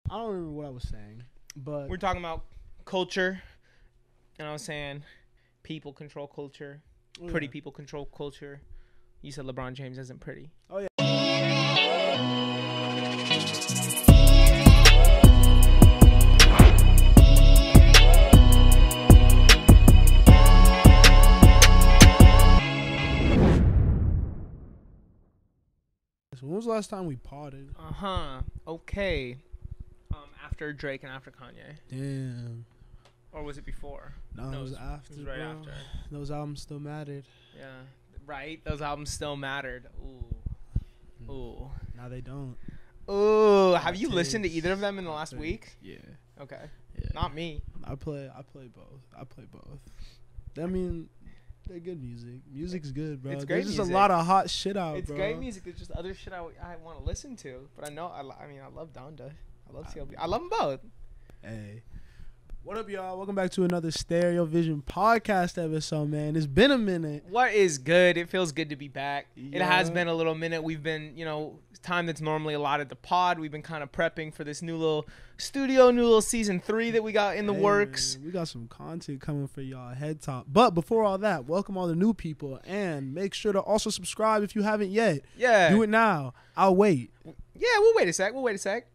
I don't remember what I was saying, but We're talking about culture, and I was saying people control culture. Pretty people control culture. You said LeBron James isn't pretty. Oh yeah. So when was the last time we potted? Okay. After Drake and after Kanye. Damn. Or was it before? No, it was after. It was right bro. after. Those albums still mattered. Yeah. Right? Those albums still mattered. Ooh. Now they don't. Ooh. Have you listened to either of them in the last week? Yeah. Okay. Yeah. Not me. I play both. I mean, they're good music. Music's good, bro. It's great There's just music. a lot of hot shit out, It's bro. great music. There's just other shit I want to listen to. But I know, I love Donda. I love CLB. I love them both. Hey. What up, y'all? Welcome back to another StereoVision podcast episode, man. It's been a minute. What is good? It feels good to be back. Yeah. It has been a little minute. We've been, time that's normally allotted to pod. We've been kind of prepping for this new little season 3 that we got in the works. Man, we got some content coming for y'all head top. But before all that, welcome all the new people and make sure to also subscribe if you haven't yet. Yeah. Do it now. I'll wait. Yeah, we'll wait a sec.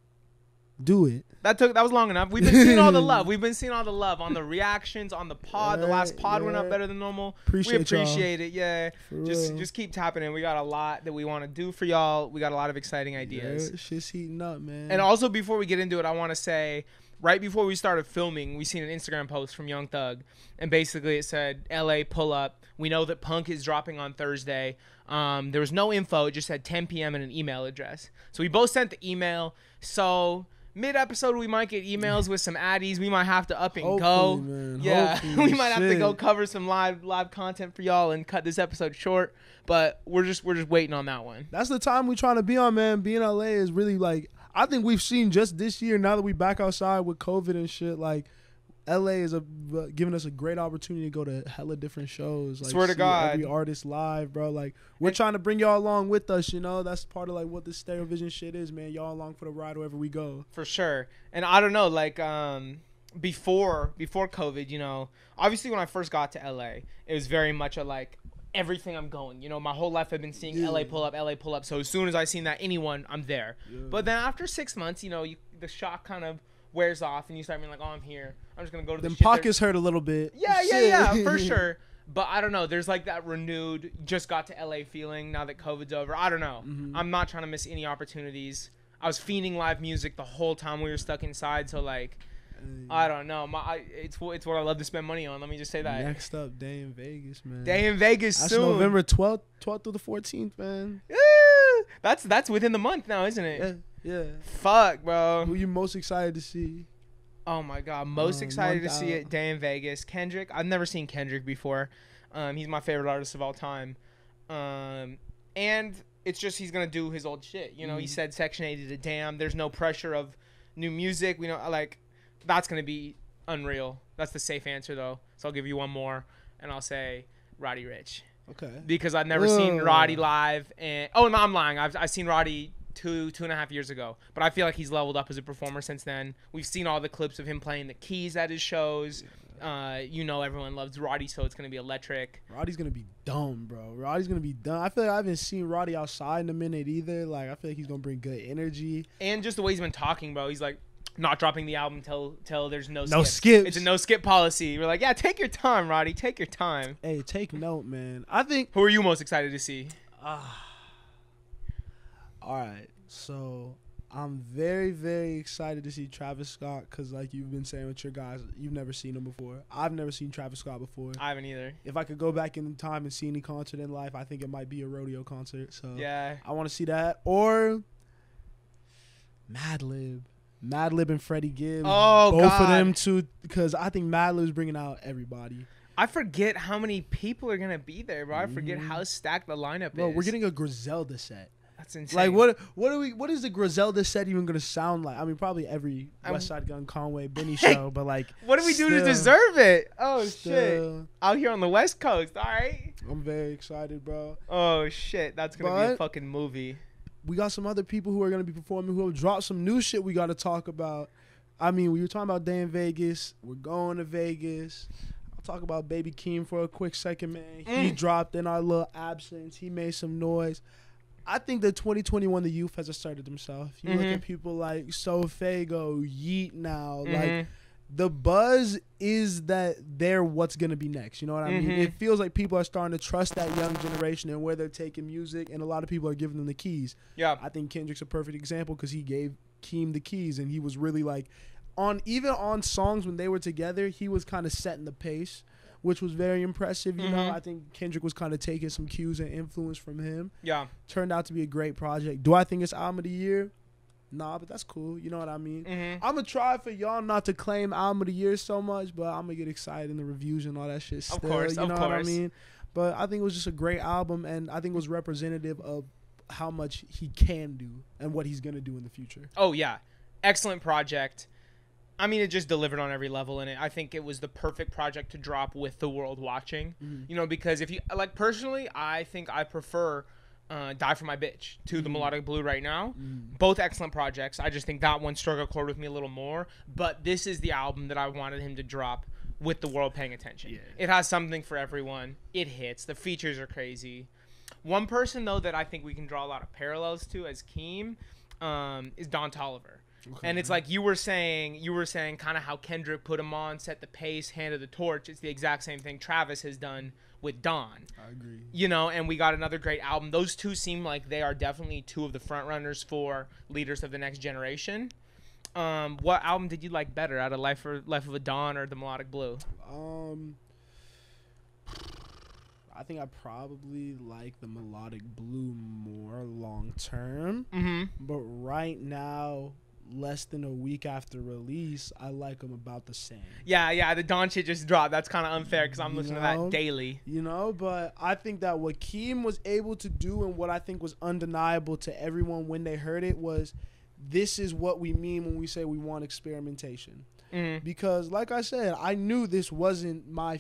Do it. That was long enough. We've been seeing all the love. We've been seeing all the love on the reactions, on the pod. The last pod went up better than normal. We appreciate it. Yeah. Just keep tapping in. We got a lot that we want to do for y'all. We got a lot of exciting ideas. Yeah, shit's heating up, man. And also, before we get into it, I want to say, right before we started filming, we seen an Instagram post from Young Thug, and basically it said, "LA, pull up. We know that Punk is dropping on Thursday." There was no info. It just said 10 p.m. and an email address. So we both sent the email. So mid-episode, we might get emails with some addies. We might have to up and go. Man. Yeah, Hopefully, we might have to go cover some live content for y'all and cut this episode short. But we're just waiting on that one. That's the time we trying to be on, man. Being in LA is really like, I think we've seen just this year, now that we back outside with COVID and shit, like LA is giving us a great opportunity to go to hella different shows. Like, swear to God, every artist live, bro. Like, we're trying to bring y'all along with us. That's part of like what the StereoVision shit is, man. Y'all along for the ride wherever we go. For sure. And I don't know, like before COVID, obviously when I first got to LA, it was very much a like everything I'm going. My whole life I've been seeing LA pull up. So as soon as I seen that anyone, I'm there. Yeah. But then after 6 months, the shock kind of wears off and you start being like, oh, I'm here. I'm just gonna go to the shit. Pockets hurt a little bit. Yeah, for sure. But I don't know. There's like that renewed, just got to LA feeling now that COVID's over. I don't know. Mm-hmm. I'm not trying to miss any opportunities. I was fiending live music the whole time we were stuck inside. So like, I don't know. It's what I love to spend money on. Let me just say that. Next up, Day in Vegas, man. Day in Vegas That's soon. November 12th through the 14th, man. That's within the month now, isn't it? Yeah. Fuck, bro. Who you most excited to see? Oh my God, most excited to see it. Day in Vegas. Kendrick. I've never seen Kendrick before. He's my favorite artist of all time. And it's just he's gonna do his old shit. He said Section 80 to Damn. There's no pressure of new music. We know like that's gonna be unreal. That's the safe answer though. So I'll give you one more, and I'll say Roddy Ricch. Okay. Because I've never seen Roddy live, and no, I'm lying. I've seen Roddy two and a half years ago, but I feel like he's leveled up as a performer since then. We've seen all the clips of him playing the keys at his shows. Everyone loves Roddy, so it's gonna be electric. Roddy's gonna be dumb, bro. Roddy's gonna be dumb. I feel like I haven't seen Roddy outside in a minute either. Like, I feel like he's gonna bring good energy, and just the way he's been talking, bro. He's like not dropping the album till there's no skips. It's a no skip policy. We're like, yeah, take your time, Roddy. Take your time. Hey, take note, man. I think. Who are you most excited to see? All right, so I'm very, very excited to see Travis Scott because, like you've been saying with your guys, you've never seen him before. I've never seen Travis Scott before. I haven't either. If I could go back in time and see any concert in life, I think it might be a rodeo concert. So yeah, I want to see that. Or Madlib and Freddie Gibbs. Oh, both God. of them too, because I think Madlib's bringing out everybody. I forget how many people are gonna be there, bro. I forget how stacked the lineup is. Bro, we're getting a Griselda set. That's insane. Like what is the Griselda set even gonna sound like? I mean, probably every West Side Gun, Conway, Benny show, but like, what do we do to deserve it? Oh shit! Out here on the West Coast, all right. I'm very excited, bro. Oh shit, that's gonna be a fucking movie. we got some other people who are going to be performing who have dropped some new shit we got to talk about. I mean, we were talking about Day in Vegas. We're going to Vegas. I'll talk about Baby Keem for a quick second, man. He dropped in our little absence. He made some noise. I think that 2021, the youth has asserted themselves. You look at people like Sofago, Yeet now. Like, the buzz is that they're what's going to be next. You know what I mean? It feels like people are starting to trust that young generation and where they're taking music, and a lot of people are giving them the keys. Yeah. I think Kendrick's a perfect example because he gave Keem the keys, and he was really like, even on songs when they were together, he was kind of setting the pace, which was very impressive. You know, I think Kendrick was kind of taking some cues and influence from him. Yeah. Turned out to be a great project. Do I think it's album of the year? Nah, but that's cool. You know what I mean? I'm going to try for y'all not to claim album of the year so much, but I'm going to get excited in the reviews and all that shit still. Of course, you know what I mean? But I think it was just a great album, and I think it was representative of how much he can do and what he's going to do in the future. Oh, yeah. Excellent project. I mean, it just delivered on every level in it. I think it was the perfect project to drop with the world watching. You know, because if you like, personally, I think I prefer Die For My Bitch to the Melodic Blue right now. Both excellent projects. I just think that one struck a chord with me a little more. But this is the album that I wanted him to drop with the world paying attention. Yeah. It has something for everyone. It hits. The features are crazy. One person, though, that I think we can draw a lot of parallels to as Keem is Don Toliver. Okay. And it's like you were saying kind of how Kendrick put him on, set the pace, handed the torch. It's the exact same thing Travis has done with Don. I agree. You know, and we got another great album. Those two seem like they are definitely two of the front runners for leaders of the next generation. What album did you like better out of Life of a Don or The Melodic Blue? I think I probably like The Melodic Blue more long term. But right now, less than a week after release, I like them about the same. Yeah, the Don shit just dropped. That's kind of unfair because I'm listening to that daily. You know, but I think that what Keem was able to do and what I think was undeniable to everyone when they heard it was, this is what we mean when we say we want experimentation. Because, like I said, I knew this wasn't my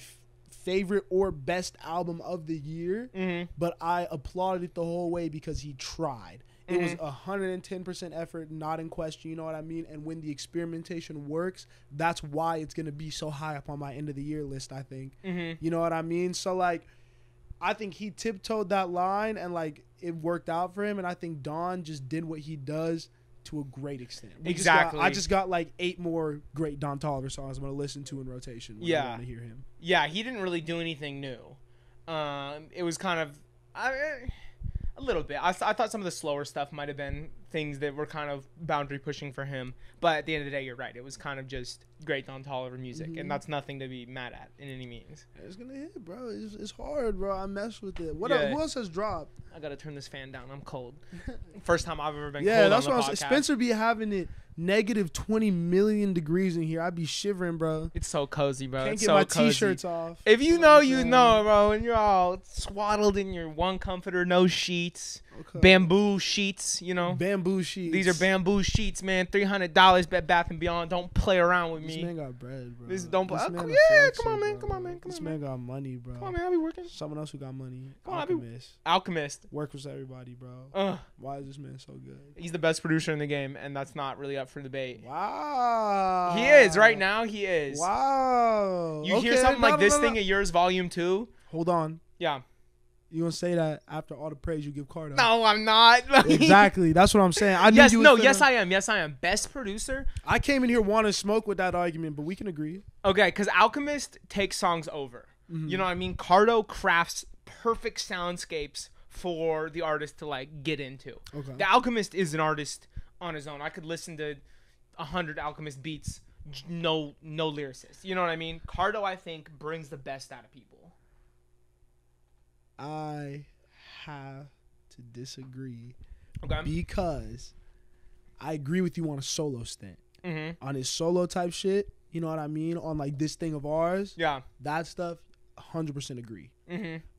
favorite or best album of the year, but I applauded it the whole way because he tried. It was 110% effort, not in question, you know what I mean? And when the experimentation works, that's why it's going to be so high up on my end of the year list, I think. You know what I mean? So, like, I think he tiptoed that line and, like, it worked out for him. And I think Don just did what he does to a great extent. I just got, like, 8 more great Don Toliver songs I'm going to listen to in rotation when I want to hear him. Yeah, he didn't really do anything new. It was kind of... a little bit. I thought some of the slower stuff might have been things that were kind of boundary pushing for him. But at the end of the day, you're right. It was kind of just great Don Toliver music. And that's nothing to be mad at in any means. It's going to hit, bro. It's hard, bro. I mess with it. Who else has dropped? I got to turn this fan down. I'm cold. First time I've ever been cold that's on the what podcast. I'm saying. Spencer be having it negative 20 million degrees in here. I'd be shivering, bro. It's so cozy, bro. Can't it's get so my cozy. T-shirts off. If you know, you know, bro. And you're all swaddled in your one comforter, no sheets. Okay. Bamboo sheets, you know. Bamboo sheets. These are bamboo sheets, man. $300 Bed Bath & Beyond. Don't play around with me. This man got bread, bro. Come on, man. This man got money, bro. Come on, man. I'll be working. Someone else who got money. Alchemist. Work with everybody, bro. Why is this man so good? He's the best producer in the game, and that's not really up for debate. Wow. He is. Right now, he is. Wow. You hear something like this thing of yours, Volume 2? Hold on. Yeah. You gonna say that after all the praise you give Cardo? No, I'm not. Exactly. That's what I'm saying. Yes, I am. Yes, I am. Best producer. I came in here wanting to smoke with that argument, but we can agree. Okay, because Alchemist takes songs over. You know what I mean? Cardo crafts perfect soundscapes for the artist to, like, get into. Okay. The Alchemist is an artist on his own. I could listen to 100 Alchemist beats, no lyricist. You know what I mean? Cardo, I think, brings the best out of people. I have to disagree. Okay. Because I agree with you on a solo stint. On his solo type shit, you know what I mean? On, like, this thing of ours. Yeah. That stuff, 100% agree.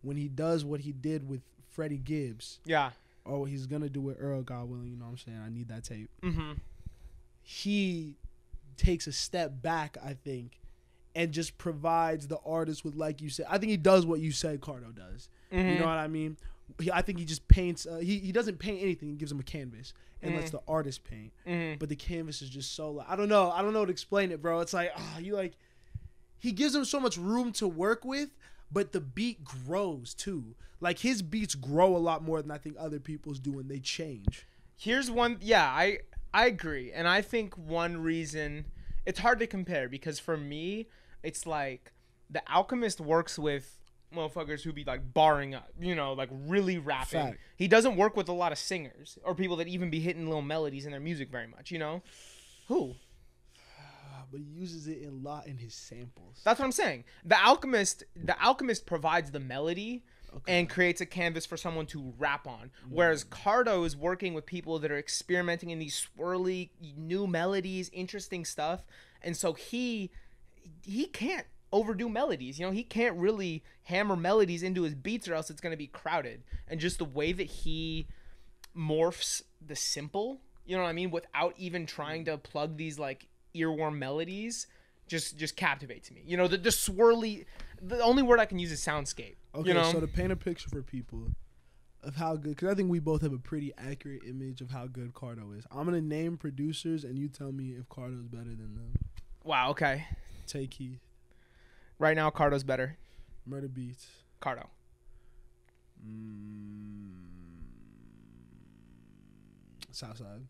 When he does what he did with Freddie Gibbs. Yeah. Or what he's going to do with Earl, God willing, you know what I'm saying? I need that tape. He takes a step back, I think, and just provides the artist with, like you said, I think he does what you said Cardo does. You know what I mean? I think he just paints. He doesn't paint anything. He gives him a canvas and lets the artist paint. But the canvas is just so. I don't know. I don't know how to explain it, bro. It's like he gives him so much room to work with, but the beat grows too. Like his beats grow a lot more than I think other people's do, and they change. Here's one. Yeah, I agree, and I think one reason it's hard to compare because for me, it's like The Alchemist works with motherfuckers who be like barring up, like really rapping. Fact. He doesn't work with a lot of singers or people that even be hitting little melodies in their music very much, Who? But he uses it a lot in his samples. That's what I'm saying. The Alchemist provides the melody and creates a canvas for someone to rap on. Whereas Cardo is working with people that are experimenting in these swirly new melodies, interesting stuff. And so he can't overdo melodies. He can't really hammer melodies into his beats or else it's going to be crowded. And just the way that he morphs the simple, you know what I mean, without even trying to plug these like earworm melodies just captivates me. The swirly, the only word I can use is soundscape. Okay, so to paint a picture for people of how good, because I think we both have a pretty accurate image of how good Cardo is. I'm going to name producers and you tell me if Cardo's better than them. Wow, okay. Take Heath. Right now, Cardo's better. Murder Beats. Cardo. Southside.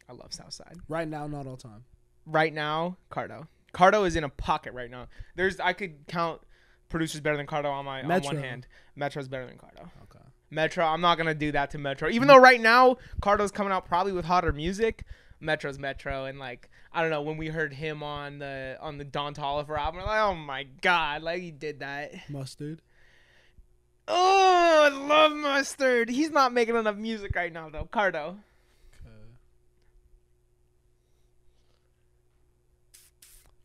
I love Southside. Right now, not all time. Right now, Cardo. Cardo is in a pocket right now. I could count producers better than Cardo on one hand. Metro's better than Cardo. Okay. Metro, I'm not gonna do that to Metro. Even though right now Cardo's coming out probably with hotter music, Metro's Metro, and like I don't know, when we heard him on the Don Toliver album, we're like, oh my god, like he did that. Mustard. Oh, I love Mustard. He's not making enough music right now though. Cardo.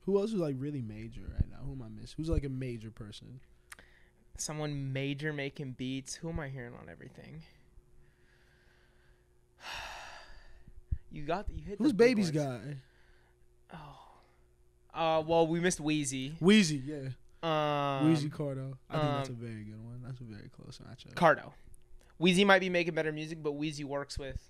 Who else is like really major right now? Who am I missing? Who's like a major person? Someone major making beats. Who am I hearing on everything? You hit. Who's Baby's guy? Well, we missed Wheezy. Wheezy, yeah. Wheezy Cardo. I think that's a very good one. That's a very close matchup. Cardo. Wheezy might be making better music, but Wheezy works with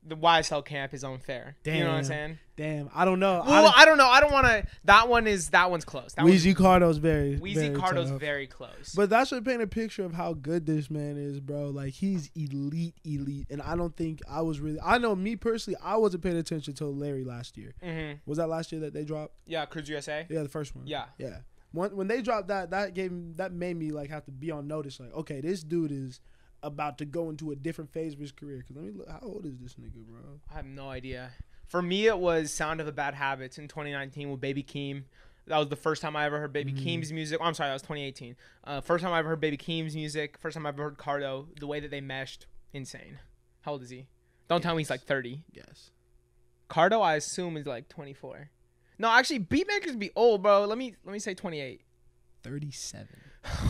the YSL camp is unfair. Damn. You know what I'm saying? Damn. I don't know. Well, I don't know. I don't want to. That one's close. Wheezy Cardo's very Cardo's tough. very close. But that should paint a picture of how good this man is, bro. Like, he's elite. And I don't think I know me personally, I wasn't paying attention until Larry last year. Mm-hmm. Was that last year that they dropped? Yeah, Cruise USA. Yeah, the first one. Yeah. When they dropped that made me like have to be on notice. Like, okay, this dude is about to go into a different phase of his career. Because let me look, how old is this nigga, bro? I have no idea. For me, it was Sound of a Bad Habits in 2019 with Baby Keem. That was the first time I ever heard Baby Keem's music. Oh, I'm sorry, that was 2018. First time I ever heard Baby Keem's music. First time I ever heard Cardo. The way that they meshed, insane. How old is he? Don't tell me he's like 30. Yes. Cardo, I assume, is like 24. No, actually, beatmakers be old, bro. Let me say 28. 37.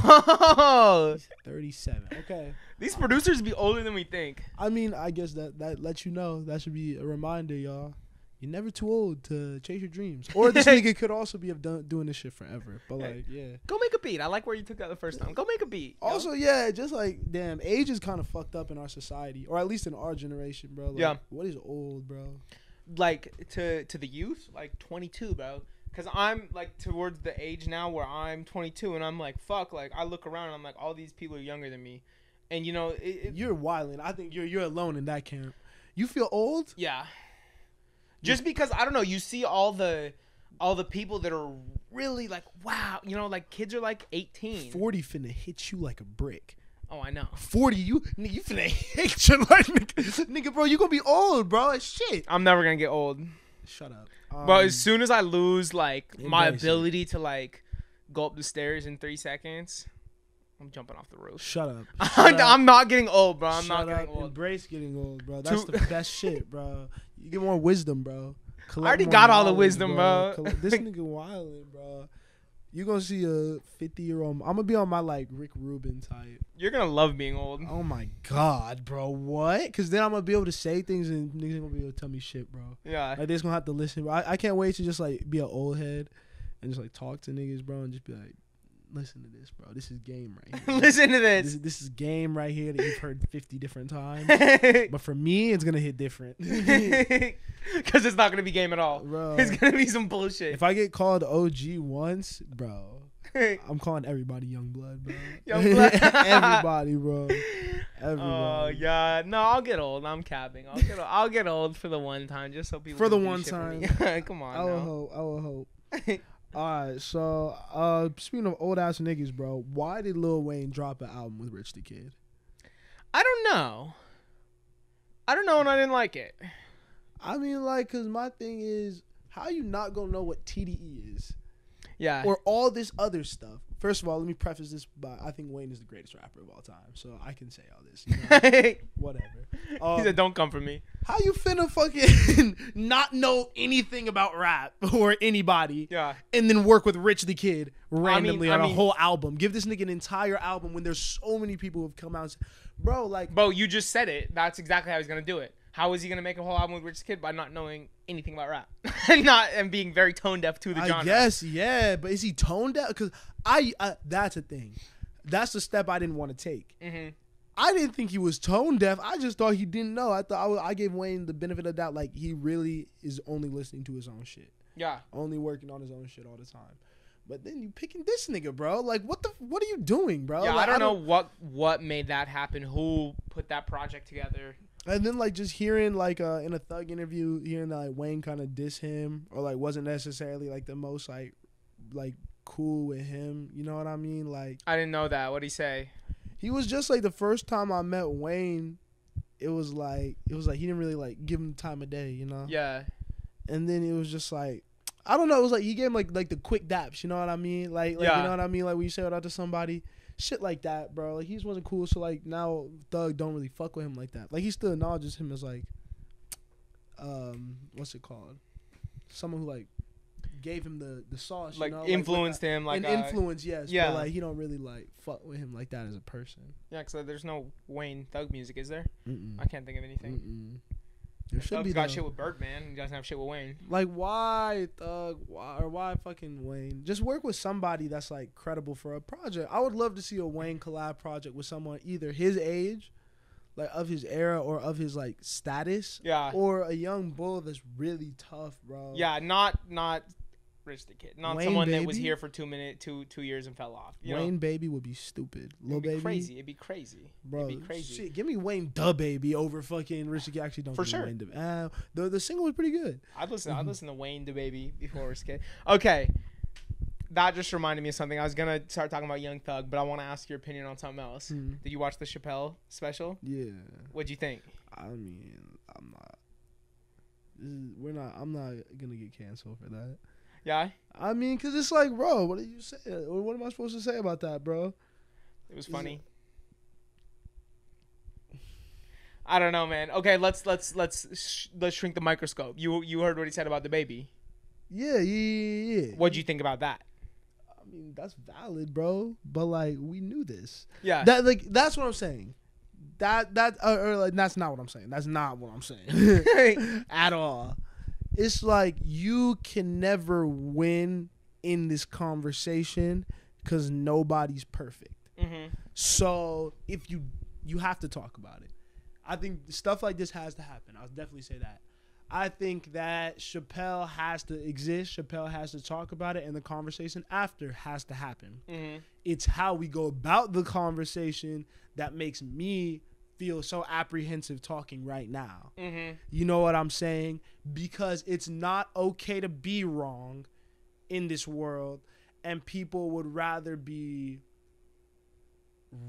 Oh, 37. Okay. These producers be older than we think. I mean, I guess that lets you know. That should be a reminder, y'all. You're never too old to chase your dreams. Or this nigga could also be doing this shit forever. But like, yeah. Go make a beat. I like where you took that the first time. Go make a beat. Also, yeah, just like, damn, age is kind of fucked up in our society. Or at least in our generation, bro. Like, yeah. What is old, bro? Like, to the youth, like 22, bro. Because I'm, like, towards the age now where I'm 22, and I'm like, fuck, like, I look around, and I'm like, all these people are younger than me. And, you know... You're wilding. I think you're alone in that camp. You feel old? Yeah. Just because, I don't know, you see all the people that are really, like, wow, you know, like, kids are, like, 18. 40 finna hit you like a brick. Oh, I know. 40, you finna hit you like, nigga, bro, you gonna be old, bro. It's shit. I'm never gonna get old. Shut up. But as soon as I lose, like, my ability to, like, go up the stairs in 3 seconds, I'm jumping off the roof. Shut up. I'm not getting old, bro. I'm Shut not getting old. Embrace getting old, bro. That's the best shit, bro. You get more wisdom, bro. I already got all the wisdom, bro. This nigga wildin', bro. You gonna see a 50-year-old. I'm gonna be on my, like, Rick Rubin type. You're gonna love being old. Oh, my God, bro. What? Because then I'm gonna be able to say things and niggas ain't gonna be able to tell me shit, bro. Yeah. Like, they're just gonna have to listen, bro. I can't wait to just, like, be an old head and just, like, talk to niggas, bro, and just be like, listen to this, bro. This is game right here. Listen to this. This is game right here that you've heard 50 different times. But for me, it's gonna hit different. Because it's not gonna be game at all. Bro. It's gonna be some bullshit. If I get called OG once, bro, I'm calling everybody Young Blood, bro. Young Blood. Everybody, bro. Everybody. Oh yeah, no, I'll get old. I'm capping. I'll get old for the one time, just so people. For the can do one shit for time. me. Come on. I will hope. All right, so speaking of old ass niggas, bro, why did Lil Wayne drop an album with Rich the Kid? I don't know, and I didn't like it. I mean, like, cause my thing is, how you not gonna know what TDE is? Yeah. Or all this other stuff. First of all, let me preface this by I think Wayne is the greatest rapper of all time, so I can say all this. You know? Whatever. He said, "Don't come for me." How you finna fucking not know anything about rap or anybody? Yeah. And then work with Rich the Kid randomly on a I mean, whole album. Give this nigga an entire album when there's so many people who've come out and said, bro, like, Bo, you just said it. That's exactly how he's gonna do it. How is he gonna make a whole album with Rich the Kid by not knowing anything about rap and being very tone deaf to the genre? I guess, yeah, but is he tone deaf? Because that's a thing. That's the step I didn't want to take. Mm-hmm. I didn't think he was tone deaf. I just thought he didn't know. I thought I gave Wayne the benefit of the doubt. Like, he really is only listening to his own shit. Yeah. Only working on his own shit all the time. But then you picking this nigga, bro. Like, what are you doing, bro? Yeah, like, I don't know what made that happen. Who put that project together? And then, like, just hearing, like, in a Thug interview, hearing that, like, Wayne kind of diss him or, like, wasn't necessarily, like, the most, like, cool with him. You know what I mean? Like, I didn't know that. What'd he say? He was just, like, the first time I met Wayne, it was like he didn't really, like, give him time of day, you know? Yeah. And then it was just, like, I don't know. It was, like, he gave him, like the quick daps, you know what I mean? Like yeah. You know what I mean? Like, when you say it out to somebody. Shit like that, bro. Like, he just wasn't cool, so, like, now Thug don't really fuck with him like that. Like, he still acknowledges him as, like, what's it called? Someone who, like, gave him the sauce, like, you know? influenced him, like, influence, yes. Yeah. But, like, he don't really, like, fuck with him like that as a person. Yeah, because there's no Wayne Thug music, is there? Mm-mm. I can't think of anything. Mm-mm. There should Thug's be got shit with Birdman. He doesn't have shit with Wayne. Like, why Thug? Why fucking Wayne? Just work with somebody that's, like, credible for a project. I would love to see a Wayne collab project with someone either his age, like, of his era, or of his, like, status. Yeah. Or a young bull that's really tough, bro. Yeah, not Rich the Kid. Not Wayne someone Baby? that was here for 2 years and fell off. You Wayne know? Baby would be stupid. Lil It'd be Baby. crazy. It'd be crazy. Bro, It'd be crazy. shit, give me Wayne Da Baby over fucking Rich the Kid. Actually, don't For give me sure. Wayne Da. The single was pretty good. I'd listen to Wayne the Baby before Rich the Kid. Okay. That just reminded me of something. I was going to start talking about Young Thug, but I want to ask your opinion on something else. Mm-hmm. Did you watch the Chappelle special? Yeah. What'd you think? I mean, I'm not gonna get canceled for that. Yeah? I mean, cause it's like, bro, what did you say? What am I supposed to say about that, bro? It was funny. I don't know, man. Okay, let's shrink the microscope. You heard what he said about the baby. Yeah. What'd you think about that? I mean, that's valid, bro. But, like, we knew this. Yeah. That's what I'm saying. Like, that's not what I'm saying. That's not what I'm saying at all. It's like, you can never win in this conversation because nobody's perfect. Mm-hmm. So if you have to talk about it. I think stuff like this has to happen. I'll definitely say that. I think that Chappelle has to exist. Chappelle has to talk about it, and the conversation after has to happen. Mm-hmm. It's how we go about the conversation that makes me feel so apprehensive talking right now. Mm-hmm. You know what I'm saying? Because it's not okay to be wrong in this world, and people would rather be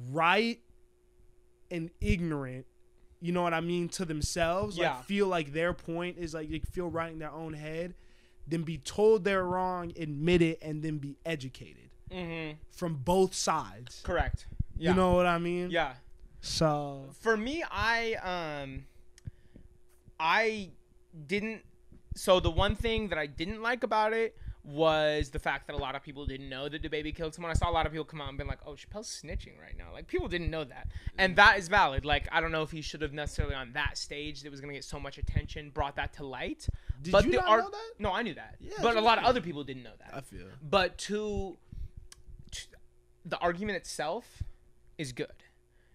right and ignorant, you know what I mean, to themselves. Yeah. Like, feel like their point is, like, they feel right in their own head, than be told they're wrong, admit it, and then be educated. Mm-hmm. From both sides. Correct. Yeah. You know what I mean? Yeah. So for me, I didn't. So the one thing that I didn't like about it was the fact that a lot of people didn't know that the baby killed someone. I saw a lot of people come out and been like, "Oh, Chappelle's snitching right now." Like, people didn't know that, and that is valid. Like, I don't know if he should have necessarily on that stage that was gonna get so much attention brought that to light. Did but you the not know that? No, I knew that. Yeah, but a lot of yeah. other people didn't know that. I feel. But the argument itself is good.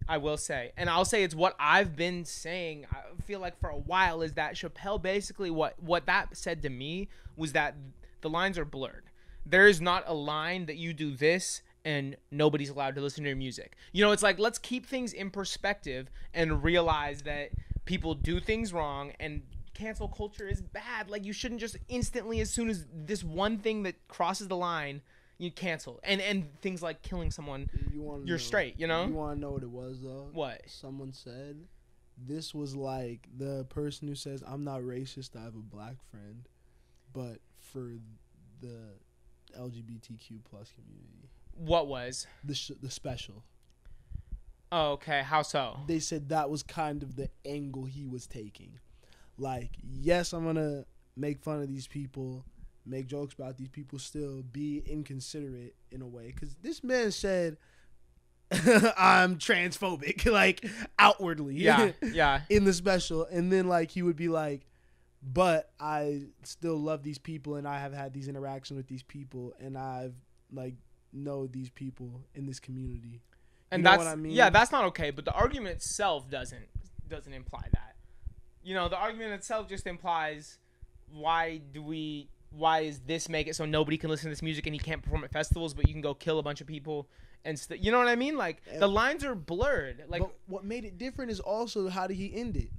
I will say. And I'll say it's what I've been saying, I feel like for a while, is that Chappelle basically what that said to me was that the lines are blurred. There is not a line that you do this and nobody's allowed to listen to your music. You know, it's like, let's keep things in perspective and realize that people do things wrong, and cancel culture is bad. Like, you shouldn't just instantly, as soon as this one thing that crosses the line, you cancel. And things like killing someone, you're straight, you know? You want to know what it was, though? What? Someone said this was like the person who says, I'm not racist, I have a black friend, but for the LGBTQ plus community. What was? The special. Oh, okay. How so? They said that was kind of the angle he was taking. Like, yes, I'm going to make fun of these people, make jokes about these people, still be inconsiderate in a way. Because this man said, I'm transphobic, like, outwardly. Yeah, yeah. In the special. And then, like, he would be like, but I still love these people, and I have had these interactions with these people, and I've, like, know these people in this community. And you know that's what I mean? Yeah, that's not okay. But the argument itself doesn't imply that. You know, the argument itself just implies, why is this make it so nobody can listen to this music and he can't perform at festivals, but you can go kill a bunch of people and you know what I mean? Like, the lines are blurred. Like, but what made it different is also, how did he end it?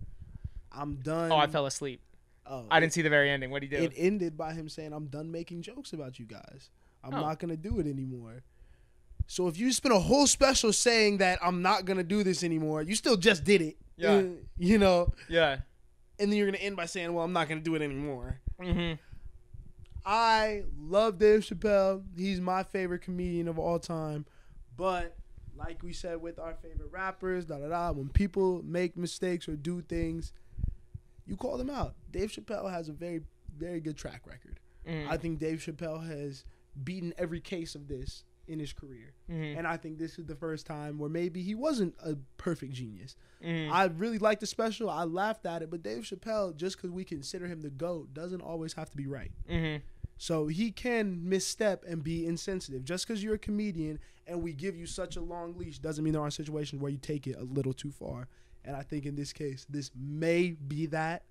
I'm done. Oh, I fell asleep. Oh, I didn't see the very ending. What did he do? It ended by him saying, I'm done making jokes about you guys. I'm not going to do it anymore. So if you spend a whole special saying that I'm not going to do this anymore, you still just did it. Yeah. You know? Yeah. And then you're going to end by saying, well, I'm not going to do it anymore. Mm-hmm. I love Dave Chappelle. He's my favorite comedian of all time. But like we said with our favorite rappers, when people make mistakes or do things, you call them out. Dave Chappelle has a very, very good track record. Mm. I think Dave Chappelle has beaten every case of this in his career. Mm-hmm. And I think this is the first time where maybe he wasn't a perfect genius. Mm-hmm. I really liked the special. I laughed at it. But Dave Chappelle, just because we consider him the GOAT, doesn't always have to be right. Mm-hmm. So he can misstep and be insensitive. Just because you're a comedian and we give you such a long leash doesn't mean there aren't situations where you take it a little too far. And I think in this case, this may be that.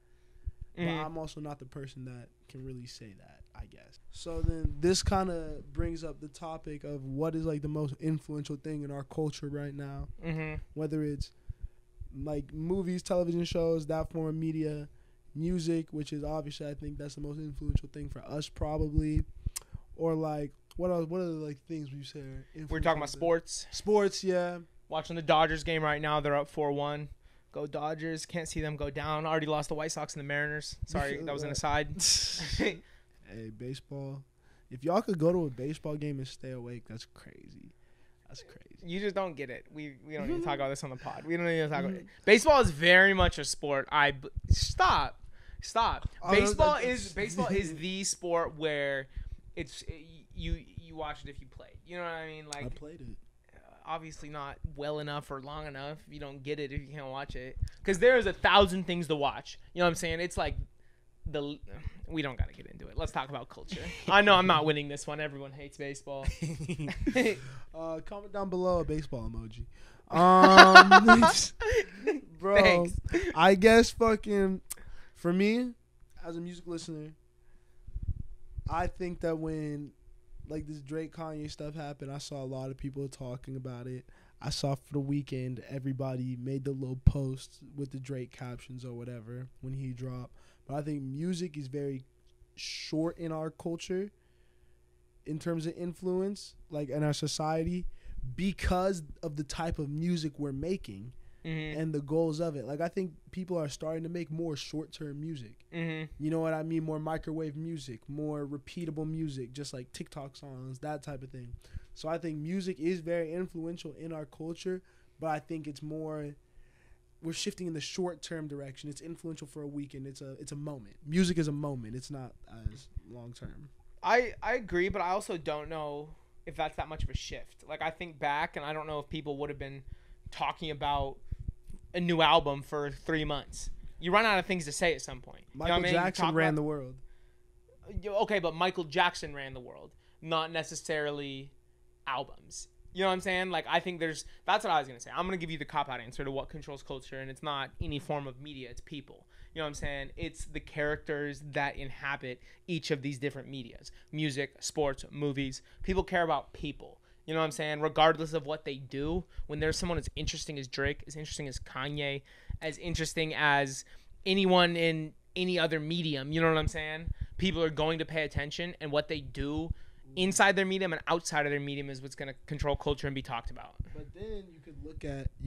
But I'm also not the person that can really say that, I guess. So then this kind of brings up the topic of what is like the most influential thing in our culture right now. Mm-hmm. Whether it's like movies, television shows, that form of media, music, which is obviously, I think that's the most influential thing for us probably. Or like, what are the like things we say? We're talking about sports. Sports, yeah. Watching the Dodgers game right now. They're up 4-1. Go Dodgers. Can't see them go down. Already lost the White Sox and the Mariners. Sorry, that was an aside. Hey, baseball. If y'all could go to a baseball game and stay awake, that's crazy. That's crazy. You just don't get it. We don't need to talk about this on the pod. We don't need to talk about it. Baseball is very much a sport. Stop. Baseball is the sport where it's you watch it if you play. You know what I mean? Like, I played it. Obviously not well enough or long enough. You don't get it if you can't watch it. Because there's 1,000 things to watch. You know what I'm saying? It's like we don't got to get into it. Let's talk about culture. I know I'm not winning this one. Everyone hates baseball. Comment down below a baseball emoji. Bro, thanks. I guess fucking for me, as a music listener, I think that when like this Drake Kanye stuff happened, I saw a lot of people talking about it. I saw for the weekend everybody made the little posts with the Drake captions or whatever when he dropped. But I think music is very short in our culture in terms of influence, like in our society, because of the type of music we're making. Mm-hmm. And the goals of it. Like, I think people are starting to make more short-term music. Mm-hmm. You know what I mean? More microwave music, more repeatable music, just like TikTok songs, that type of thing. So I think music is very influential in our culture, but I think it's more, we're shifting in the short-term direction. It's influential for a weekend. It's a moment. Music is a moment. It's not as long-term. I agree, but I also don't know if that's that much of a shift. Like, I think back, and I don't know if people would have been talking about a new album for 3 months. You run out of things to say at some point. Michael Jackson ran the world. Okay, but Michael Jackson ran the world, not necessarily albums. You know what I'm saying? Like, I think that's what I was going to say. I'm going to give you the cop-out answer to what controls culture, and it's not any form of media. It's people. You know what I'm saying? It's the characters that inhabit each of these different medias. Music, sports, movies. People care about people. You know what I'm saying? Regardless of what they do, when there's someone as interesting as Drake, as interesting as Kanye, as interesting as anyone in any other medium, you know what I'm saying? People are going to pay attention, and what they do inside their medium and outside of their medium is what's going to control culture and be talked about. But then you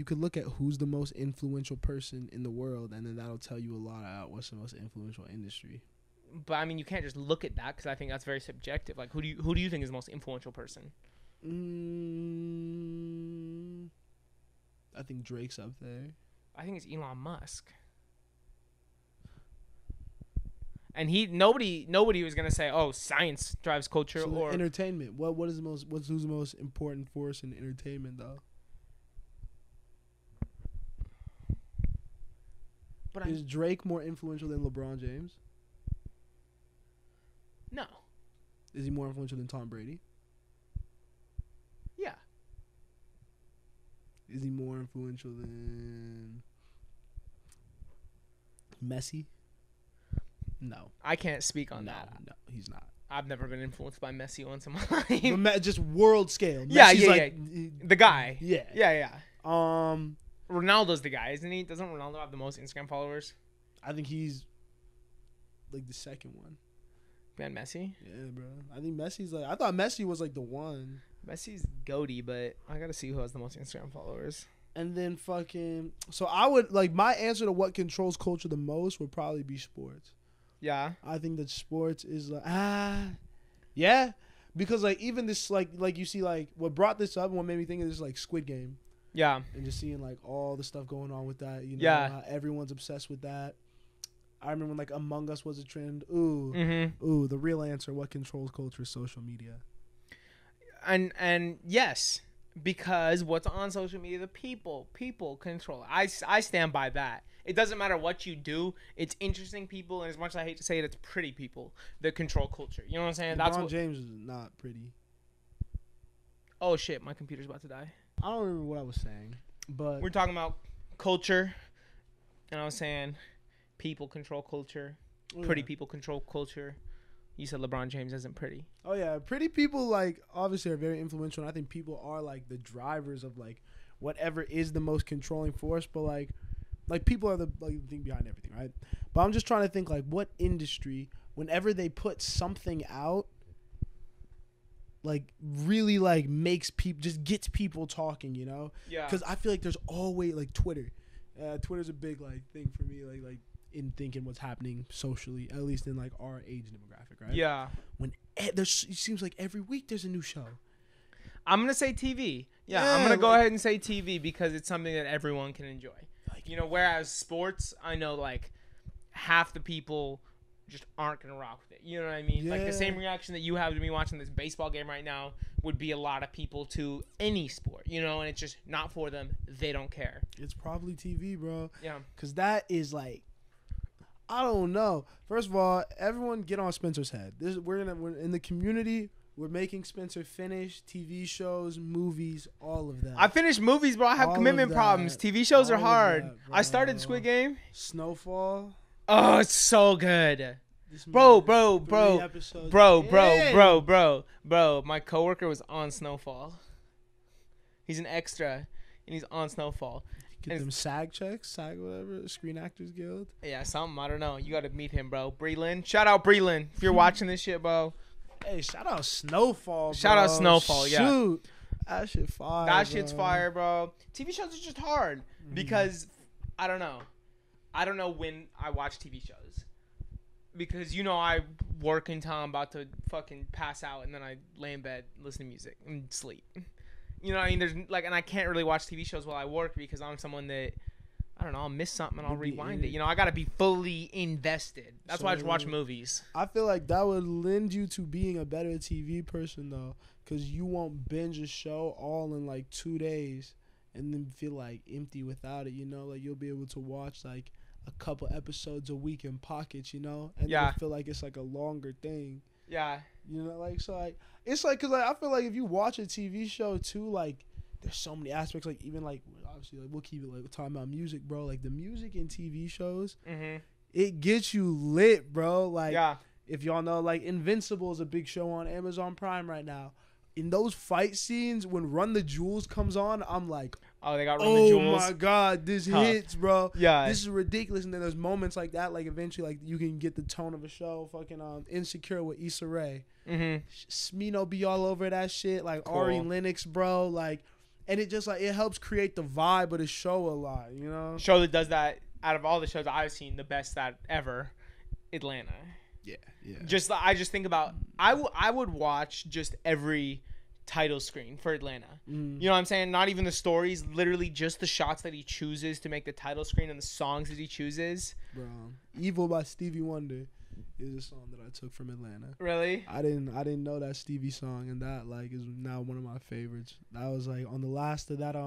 could look at who's the most influential person in the world, and then that'll tell you a lot about what's the most influential industry. But I mean, you can't just look at that, because I think that's very subjective. Like, who do you think is the most influential person? I think Drake's up there. I think it's Elon Musk. And nobody was gonna say, "Oh, science drives culture," so or entertainment. Who's the most important force in entertainment, though? But is Drake more influential than LeBron James? No. Is he more influential than Tom Brady? Yeah. Is he more influential than Messi? No. I can't speak on that. No, he's not. I've never been influenced by Messi once in my life. Just world scale. Yeah, Messi's yeah. The guy. Yeah. Ronaldo's the guy, isn't he? Doesn't Ronaldo have the most Instagram followers? I think he's like the second one. Man, Messi? Yeah, bro. I think Messi's I thought Messi was like the one. Messi's goaty, but I gotta see who has the most Instagram followers. And then so I would my answer to what controls culture the most would probably be sports. Yeah. I think that sports is yeah, because even this you see what brought this up and what made me think of this Squid Game. Yeah. And just seeing all the stuff going on with that, how everyone's obsessed with that. I remember when Among Us was a trend. Ooh, the real answer, what controls culture, is social media. And yes, because what's on social media, the people control. I stand by that. It doesn't matter what you do. It's interesting people, and as much as I hate to say it, it's pretty people that control culture. You know what I'm saying? LeBron James is not pretty. Oh shit, my computer's about to die. I don't remember what I was saying, but we're talking about culture, and I was saying people control culture. Pretty people control culture. You said LeBron James isn't pretty. Oh yeah, pretty people obviously are very influential, and I think people are the drivers of whatever is the most controlling force. But people are the thing behind everything, right? But I'm just trying to think what industry, whenever they put something out, really makes people, just gets people talking, Yeah. Because I feel there's always Twitter. Twitter's a big thing for me, in thinking what's happening socially, at least in our age demographic, right? Yeah. When it seems every week there's a new show. I'm gonna say TV. Yeah, I'm gonna go ahead and say TV because it's something that everyone can enjoy. Whereas sports, I know half the people just aren't gonna rock with it. You know what I mean? Yeah. The same reaction that you have to me watching this baseball game right now would be a lot of people to any sport. And it's just not for them. They don't care. It's probably TV, bro. Yeah. Because that is I don't know. First of all, everyone get on Spencer's head. We're in the community. We're making Spencer finish TV shows, movies, all of that. I finished movies, bro. I have commitment problems. TV shows are hard. I started Squid Game. Snowfall. Oh, it's so good. Bro. My coworker was on Snowfall. He's an extra, and he's on Snowfall. Get them SAG checks, SAG whatever, Screen Actors Guild. Yeah, something. I don't know. You got to meet him, bro. Breland. Shout out Breland if you're watching this shit, bro. Hey, shout out Snowfall, bro. Shout out Snowfall, yeah. Shoot. That shit fire, That shit's fire, bro. TV shows are just hard because I don't know. I don't know when I watch TV shows. Because, I work until I'm about to fucking pass out, and then I lay in bed, listen to music, and sleep. You know what I mean? There's and I can't really watch TV shows while I work because I'm someone that, I don't know, I'll miss something and I'll rewind it. I got to be fully invested. That's why I just watch movies. I feel that would lend you to being a better TV person, though, because you won't binge a show all in 2 days and then feel empty without it, you'll be able to watch a couple episodes a week in pockets, and then feel it's a longer thing. Yeah. You know, like, so like it's like, cause like I feel like if you watch a TV show too, like there's so many aspects. Like even like obviously like we'll keep it like we're talking about music, bro. Like the music in TV shows, it gets you lit, bro. Like if y'all know, like Invincible is a big show on Amazon Prime right now. In those fight scenes, when Run the Jewels comes on, I'm like, oh, they got Run the Jewels. Oh my god, this hits, bro. Yeah, this is ridiculous. And then there's moments like that, like eventually, like you can get the tone of a show. Fucking Insecure with Issa Rae. Smino be all over that shit. Like cool. Ari Lennox, bro. Like, and it just like it helps create the vibe of the show a lot. You know, show that does that out of all the shows I've seen, the best that ever, Atlanta. Yeah. I just think about I would watch just every title screen for Atlanta. You know what I'm saying? Not even the stories, literally just the shots that he chooses to make the title screen and the songs that he chooses. Bro, Evil by Stevie Wonder is a song that I took from Atlanta. Really? I didn't know that Stevie song, and that like is now one of my favorites. That was like on the last of that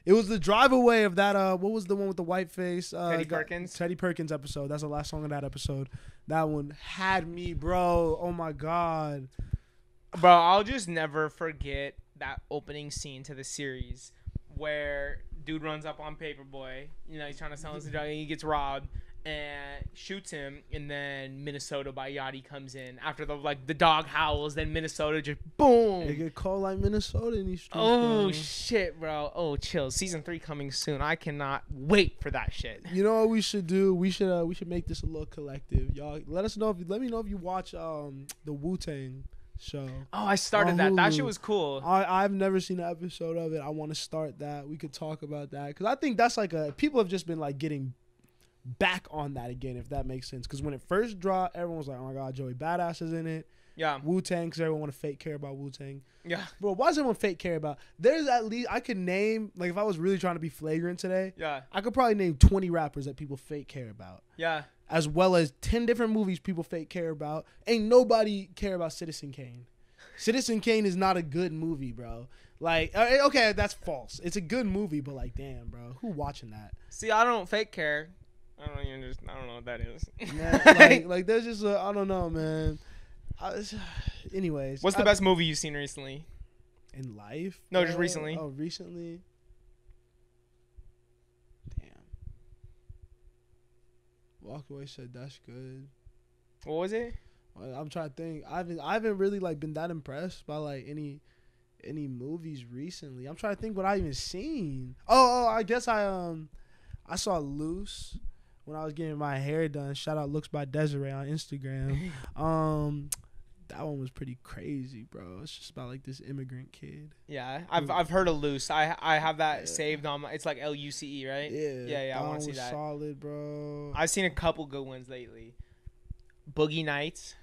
it was the drive away of that what was the one with the white face Teddy Perkins? Teddy Perkins episode. That's the last song of that episode. That one had me, bro. Oh my god. Bro, I'll just never forget that opening scene to the series where dude runs up on Paperboy. You know, he's trying to sell his drug and he gets robbed and shoots him. And then Minnesota by Yachty comes in after the dog howls. Then Minnesota just boom. They get called like Minnesota in these streets. Oh, bro. shit, bro. Oh, chill. Season 3 coming soon. I cannot wait for that shit. You know what we should do? We should make this a little collective. Y'all, let me know if you watch the Wu-Tang show. Oh, I started that. That shit was cool. I've never seen an episode of it. I want to start that. We could talk about that because I think that's like people have just been like getting back on that again, if that makes sense. Because when it first dropped, everyone was like, "Oh my god, Joey Badass is in it." Yeah. Wu-Tang, because everyone want to fake care about Wu-Tang. Yeah. Bro, why does everyone fake care about? There's at least I could name like if I was really trying to be flagrant today. Yeah. I could probably name 20 rappers that people fake care about. Yeah. As well as 10 different movies people fake care about. Ain't nobody care about Citizen Kane. Citizen Kane is not a good movie, bro. Like, okay, that's false. It's a good movie, but like, damn, bro, who watching that? See, I don't fake care. I don't know what that is. Man, like, there's just I don't know, man. Anyways, what's the best movie you've seen recently? In life? No, just recently. Oh, recently. Damn. Walked away, said that's good. What was it? I'm trying to think. I haven't really like been that impressed by like any movies recently. I'm trying to think what I even seen. Oh, I guess I saw Loose when I was getting my hair done. Shout out Looks by Desiree on Instagram. That one was pretty crazy, bro. It's just about like this immigrant kid. Yeah, I've heard of Loose. I have that saved on my. It's like LUCE, right? Yeah. I want to see that. Solid, bro. I've seen a couple good ones lately. Boogie Nights.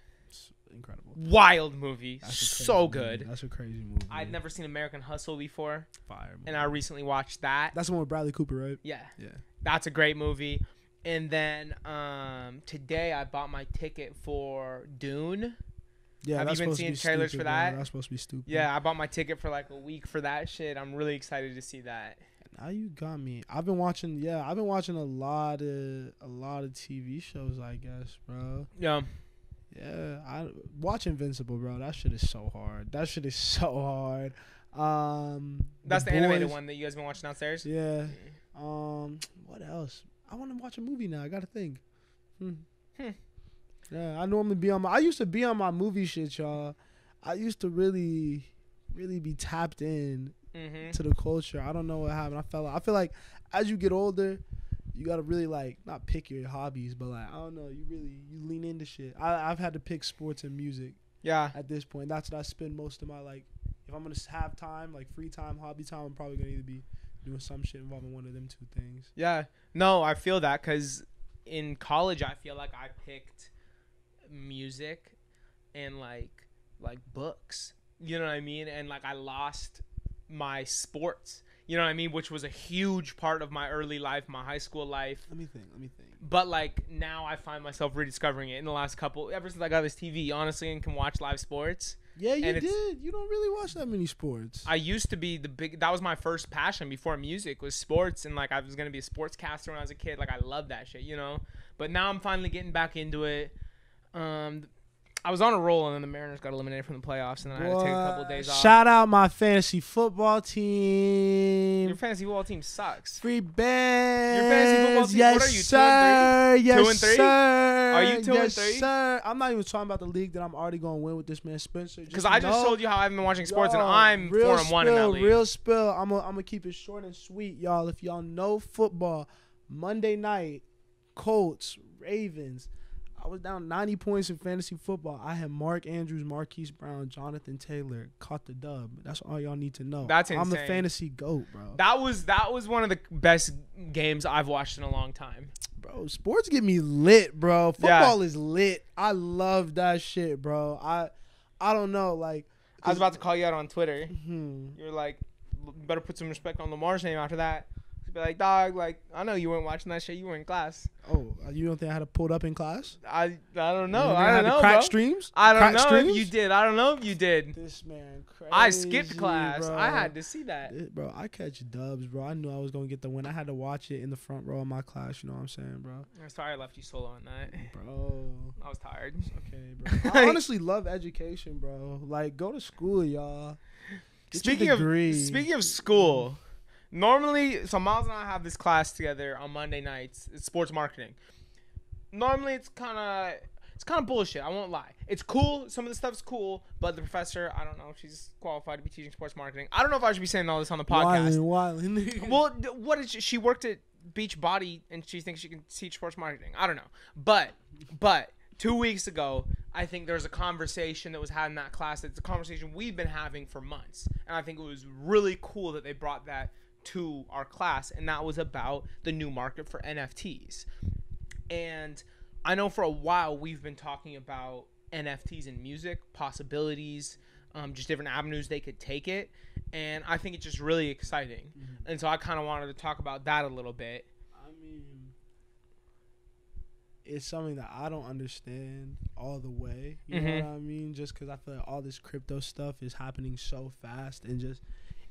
Incredible. Wild movie. So good. That's a crazy movie. I'd never seen American Hustle before. Fire movie. And I recently watched that. That's the one with Bradley Cooper, right? Yeah. That's a great movie. And then today I bought my ticket for Dune. Yeah, have you been seeing trailers for that? That's supposed to be stupid. Yeah, I bought my ticket for like a week for that shit. I'm really excited to see that. Now you got me. I've been watching a lot of TV shows, I guess, bro. Yeah. Yeah, I watch Invincible, bro. That shit is so hard. That's the animated one that you guys been watching downstairs? Yeah. What else? I want to watch a movie now. I gotta think. Yeah, I used to be on my movie shit, y'all. I used to really be tapped in to the culture. I don't know what happened. I feel like as you get older, you gotta really like not pick your hobbies, but like I don't know, you lean into shit. I've had to pick sports and music. Yeah. At this point, that's what I spend most of my like. If I'm gonna have time, like free time, hobby time, I'm probably gonna either be doing some shit involving one of them two things. Yeah. No, I feel that because in college, I feel like I picked music and like books. You know what I mean? And like I lost my sports. You know what I mean? Which was a huge part of my early life, my high school life. Let me think. But like now I find myself rediscovering it in the last ever since I got this TV, honestly, and can watch live sports. Yeah, you did. You don't really watch that many sports. I used to be that was my first passion before music was sports. And like I was going to be a sportscaster when I was a kid. Like I love that shit, you know? But now I'm finally getting back into it. I I was on a roll, and then the Mariners got eliminated from the playoffs, and then I had to take a couple of days off. Shout out my fantasy football team. Your fantasy football team sucks. Free bets. Your fantasy football team, yes, what are you, sir. 2-3? Yes, 2-3? sir. Are you 2-3? Yes, sir. I'm not even talking about the league that I'm already going to win with this man Spencer. Because I just told you how I haven't been watching sports, and I'm 4-1 in that league. Real spill. I'm gonna keep it short and sweet, y'all. If y'all know football, Monday night, Colts, Ravens. I was down 90 points in fantasy football. I had Mark Andrews, Marquise Brown, Jonathan Taylor caught the dub. That's all y'all need to know. That's insane. I'm the fantasy GOAT, bro. That was one of the best games I've watched in a long time. Bro, sports get me lit, bro. Football is lit. I love that shit, bro. I don't know, like. I was about to call you out on Twitter. You're like, better put some respect on Lamar's name after that. Be like, dog, like, I know you weren't watching that shit. You were in class. Oh, you don't think I had to pull it up in class? I don't know. I don't know, crack bro. Streams? I don't crack know streams? if you did. I don't know if you did. This man crazy, I skipped class. bro. I had to see that. Bro, I catch dubs, bro. I knew I was going to get the win. I had to watch it in the front row of my class. You know what I'm saying, bro? I'm sorry I left you solo on that. Bro. I was tired. Okay, bro. I honestly love education, bro. Like, go to school, y'all. Speaking of school... Normally, so Miles and I have this class together on Monday nights. It's sports marketing. Normally, it's kind of bullshit. I won't lie. It's cool. Some of the stuff's cool, but the professor, I don't know if she's qualified to be teaching sports marketing. I don't know if I should be saying all this on the podcast. Wildin'. Well, what is she worked at Beachbody and she thinks she can teach sports marketing. I don't know, but 2 weeks ago, I think there was a conversation that was had in that class. It's a conversation we've been having for months, and I think it was really cool that they brought that to our class, and that was about the new market for NFTs. And I know for a while we've been talking about NFTs in music, possibilities, just different avenues they could take it, and I think it's just really exciting. And so I kind of wanted to talk about that a little bit. I mean, it's something that I don't understand all the way, you know what I mean? Just because I feel like all this crypto stuff is happening so fast and just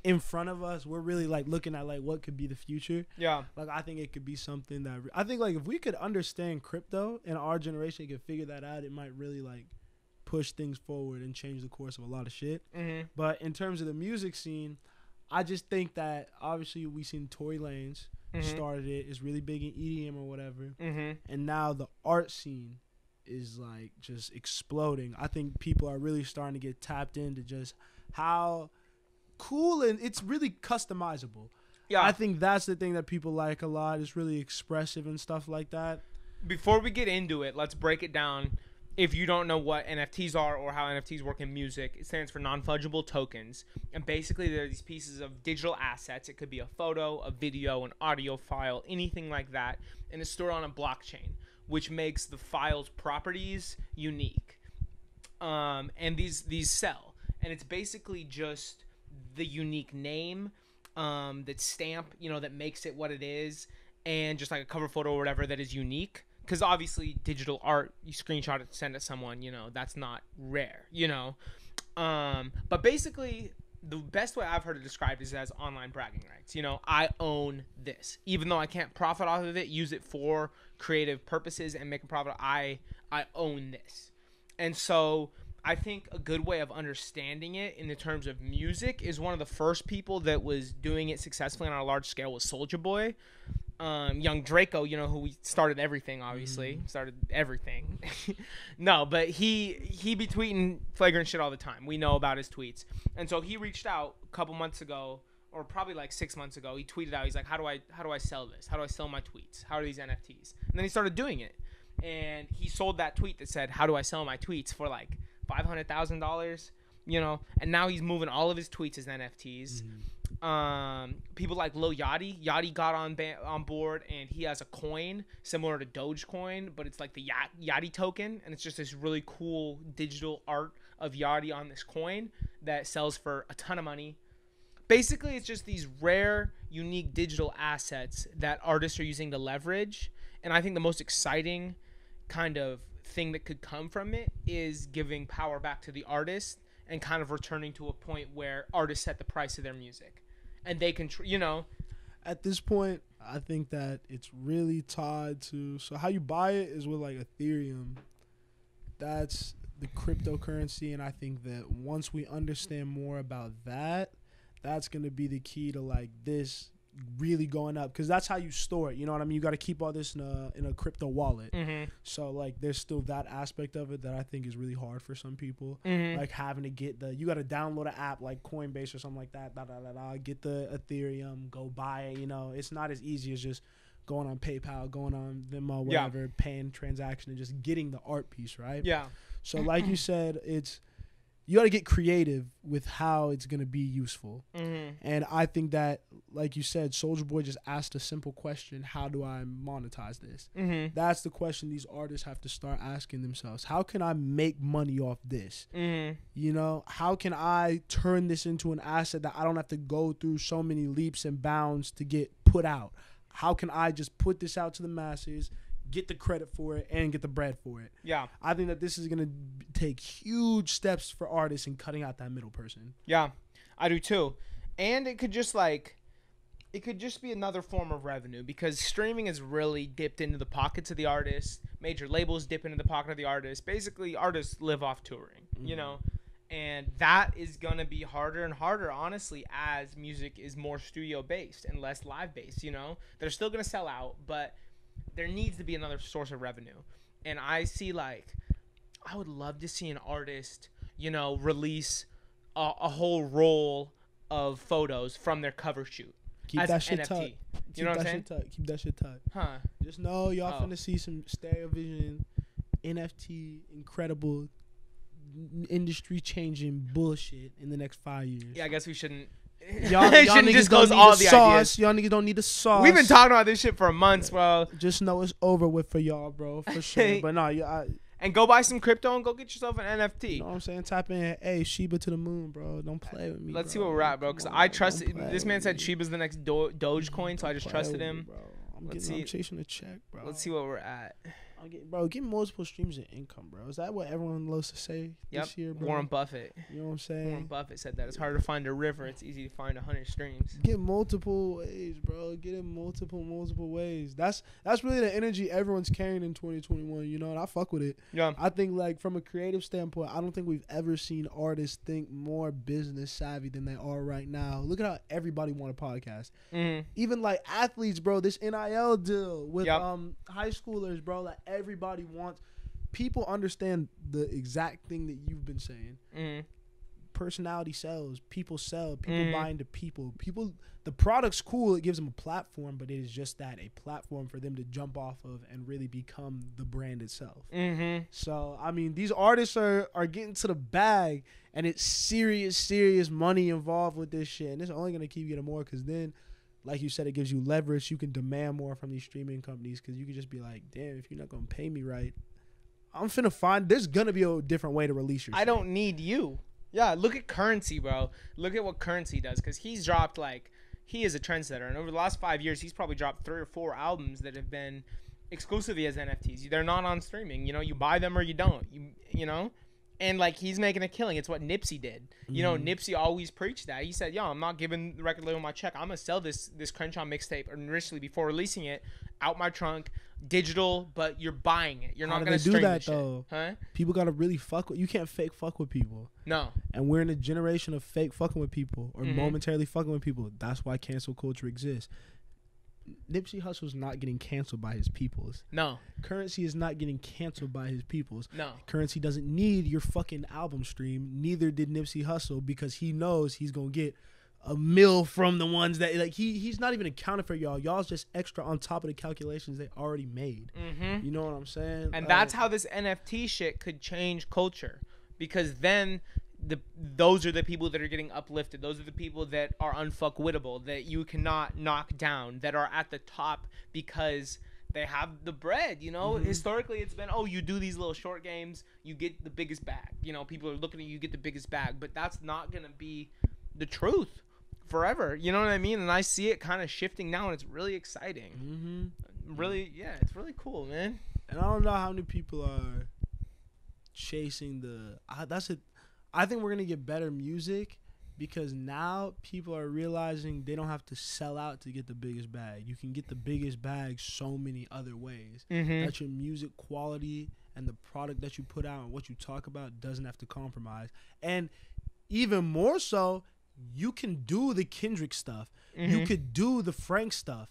in front of us, we're really like looking at like what could be the future. Yeah. Like I think it could be something that I think like if we could understand crypto and our generation could figure that out, it might really like push things forward and change the course of a lot of shit. But in terms of the music scene, I just think that obviously we seen Tory Lanez started it. It's really big in EDM or whatever. And now the art scene is like just exploding. I think people are really starting to get tapped into just how cool and it's really customizable. Yeah, I think that's the thing that people like a lot. It's really expressive and stuff like that. Before we get into it, let's break it down. If you don't know what NFTs are or how NFTs work in music, it stands for non-fungible tokens. And basically, they're these pieces of digital assets. It could be a photo, a video, an audio file, anything like that. And it's stored on a blockchain, which makes the file's properties unique. And these sell. And it's basically just the unique name, that stamp, that makes it what it is, and just like a cover photo or whatever that is unique. Because obviously digital art, you screenshot it, send it to someone, that's not rare, But basically, the best way I've heard it described is as online bragging rights. I own this. Even though I can't profit off of it, use it for creative purposes and make a profit, I own this. And so I think a good way of understanding it in the terms of music is one of the first people that was doing it successfully on a large scale was Soulja Boy. Young Draco, who we started everything, obviously. Started everything. No, but he be tweeting flagrant shit all the time. We know about his tweets. And so he reached out a couple months ago, or probably like 6 months ago. He tweeted out, he's like, how do I sell this? How do I sell my tweets? How are these NFTs? And then he started doing it. And he sold that tweet that said, how do I sell my tweets for like $500,000, and now he's moving all of his tweets as NFTs. People like Lil Yachty got on board, and he has a coin similar to Dogecoin, but it's like the Yachty token, and it's just this really cool digital art of Yachty on this coin that sells for a ton of money. Basically, it's just these rare, unique digital assets that artists are using to leverage, and I think the most exciting kind of thing that could come from it is giving power back to the artist and kind of returning to a point where artists set the price of their music and they can at this point I think that it's really tied to, so how you buy it is with like Ethereum. That's the cryptocurrency, and I think that once we understand more about that, that's gonna be the key to like this really going up, because that's how you store it. You know what I mean? You got to keep all this in a crypto wallet. So like there's still that aspect of it that I think is really hard for some people. Like having to get you got to download an app like Coinbase or something like that, get the Ethereum, go buy it. You know, it's not as easy as just going on PayPal, going on Venmo, whatever, paying transaction and just getting the art piece, right? So like you said, you got to get creative with how it's going to be useful. And I think that, like you said, Soulja Boy just asked a simple question: how do I monetize this? That's the question these artists have to start asking themselves. How can I make money off this? You know, how can I turn this into an asset that I don't have to go through so many leaps and bounds to get put out? How can I just put this out to the masses, get the credit for it, and get the bread for it? I think that this is going to take huge steps for artists in cutting out that middle person. I do too. And it could just be another form of revenue, because streaming has really dipped into the pockets of the artists. Major labels dip into the pocket of the artists. Basically, artists live off touring, you know, and that is going to be harder and harder, honestly, as music is more studio based and less live based. You know, they're still going to sell out, but there needs to be another source of revenue. And I see, like, I would love to see an artist, you know, release a whole roll of photos from their cover shoot. Keep as that shit NFT. tight. You know what I'm saying? Keep that shit tight. Huh. Just know y'all finna see some StereoVision NFT incredible industry changing bullshit in the next 5 years. Yeah, I guess we shouldn't. Y'all shouldn't disclose all the ideas. Y'all niggas don't need the sauce. We've been talking about this shit for months, bro. Just know it's over with for y'all, bro, for sure. But no, and go buy some crypto and go get yourself an NFT. You know what I'm saying? Type in, hey, Sheba to the moon, bro. Don't play with me. Let's see what we're at, bro. Because I trust this man said Sheba's the next Dogecoin, so I just trusted him. I'm chasing a check, bro. Let's see what we're at. Get multiple streams of income, bro. Is that what everyone loves to say this year, bro? Warren Buffett. You know what I'm saying? Warren Buffett said that it's hard to find a river. It's easy to find 100 streams. Get multiple ways, bro. Get it multiple ways. That's really the energy everyone's carrying in 2021, you know, and I fuck with it. Yeah. I think, like, from a creative standpoint, I don't think we've ever seen artists think more business savvy than they are right now. Look at how everybody want a podcast. Even, like, athletes, bro, this NIL deal with high schoolers, bro, like, everybody wants. People understand the exact thing that you've been saying. Personality sells. People sell. People buy into people. The product's cool. It gives them a platform, but it is just that, a platform for them to jump off of and really become the brand itself. So, I mean, these artists are getting to the bag, and it's serious money involved with this shit. And it's only going to keep getting more, because then, like you said, it gives you leverage. You can demand more from these streaming companies, because you can just be like, damn, if you're not going to pay me right, I'm finna find, there's going to be a different way to release your shit. I don't need you. Yeah, look at Currency, bro. Look at what Currency does, because he's dropped, like, he is a trendsetter. And over the last 5 years, he's probably dropped 3 or 4 albums that have been exclusively as NFTs. They're not on streaming. You know, you buy them or you don't. You know? And, like, he's making a killing. It's what Nipsey did. You know, Nipsey always preached that. He said, yo, I'm not giving the record label my check. I'm going to sell this Crenshaw mixtape initially before releasing it out my trunk, digital, but you're buying it. You're not going to stream that, though. Huh? People got to really fuck with. You can't fake fuck with people. No. And we're in a generation of fake fucking with people, or momentarily fucking with people. That's why cancel culture exists. Nipsey Hussle's not getting canceled by his peoples. No. Currency is not getting canceled by his peoples. No. Currency doesn't need your fucking album stream. Neither did Nipsey Hussle, because he knows he's going to get a mill from the ones that, like, he's not even accounting for y'all. Y'all's just extra on top of the calculations they already made. You know what I'm saying? And that's how this NFT shit could change culture, because then those are the people that are getting uplifted. Those are the people that are unfuckwittable, that you cannot knock down, that are at the top because they have the bread, you know? Historically, it's been, you do these little short games, you get the biggest bag. You know, people are looking at you, get the biggest bag. But that's not going to be the truth forever. You know what I mean? And I see it kind of shifting now, and it's really exciting. Really, yeah, it's really cool, man. And I don't know how many people are chasing I think we're going to get better music, because now people are realizing they don't have to sell out to get the biggest bag. You can get the biggest bag so many other ways. That your music quality and the product that you put out and what you talk about doesn't have to compromise. And even more so, you can do the Kendrick stuff. You could do the Frank stuff.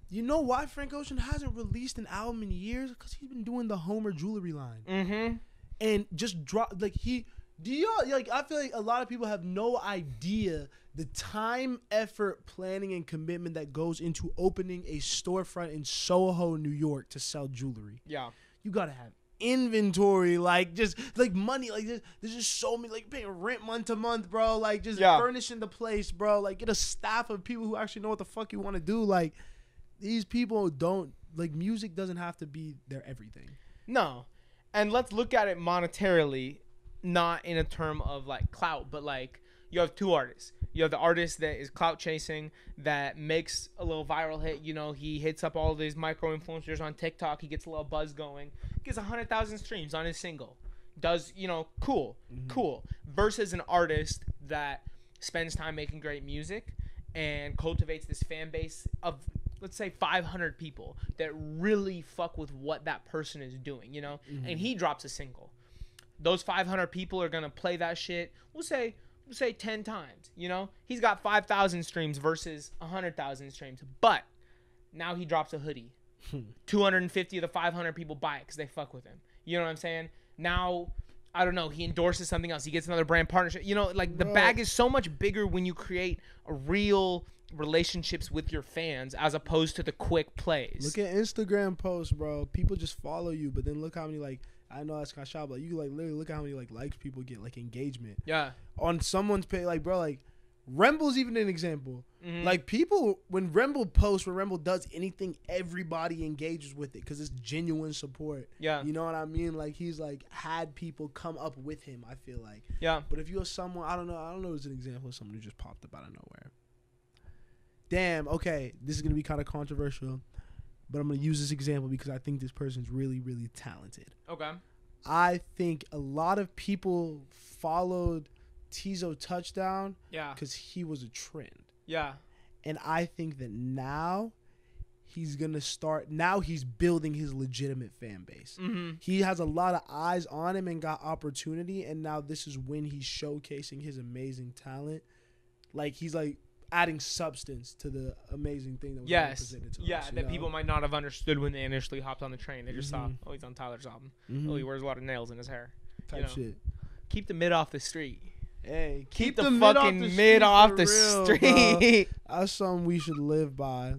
You know why Frank Ocean hasn't released an album in years? Because he's been doing the Homer jewelry line. And just drop, like, I feel like a lot of people have no idea the time, effort, planning, and commitment that goes into opening a storefront in Soho, New York to sell jewelry. Yeah. You got to have inventory, like, just, like, money. Like, there's just so many, like, paying rent month to month, bro. Like, just furnishing the place, bro. Like, get a staff of people who actually know what the fuck you want to do. Like, these people don't, like, music doesn't have to be their everything. No. And let's look at it monetarily, not in a term of, like, clout, but, like, you have two artists. You have the artist that is clout chasing, that makes a little viral hit. You know, he hits up all these micro influencers on TikTok. He gets a little buzz going. Gets 100,000 streams on his single. Does, you know, cool. Versus an artist that spends time making great music and cultivates this fan base of, let's say, 500 people that really fuck with what that person is doing, you know? And he drops a single. Those 500 people are going to play that shit, we'll say 10 times, you know? He's got 5,000 streams versus 100,000 streams. But now he drops a hoodie. 250 of the 500 people buy it because they fuck with him. You know what I'm saying? Now, I don't know, he endorses something else. He gets another brand partnership. You know, like, the bag is so much bigger when you create a real relationships with your fans as opposed to the quick plays. Look at Instagram posts, bro. People just follow you, but then look how many, like, I know that's kind of shy, but you, like, literally look at how many, like, likes people get, like, engagement. Yeah. On someone's page, like, bro, like, Remble's even an example. Like, people, when Remble posts, when Remble does anything, everybody engages with it because it's genuine support. Yeah. You know what I mean? Like, he's, like, had people come up with him, I feel like. Yeah. But if you're someone, I don't know as an example of someone who just popped up out of nowhere. Damn, okay, this is going to be kind of controversial, but I'm going to use this example because I think this person's really, really talented. Okay. I think a lot of people followed Tizo Touchdown because he was a trend. Yeah. And I think that now he's going to start, now he's building his legitimate fan base. He has a lot of eyes on him and got opportunity, and now this is when he's showcasing his amazing talent. Like, he's, like, adding substance to the amazing thing that was presented to us. That people might not have understood when they initially hopped on the train. They just saw, oh, he's on Tyler's album. Oh, he wears a lot of nails in his hair. Type shit. Keep the mid off the street. Hey, keep the fucking mid off the street. That's something we should live by.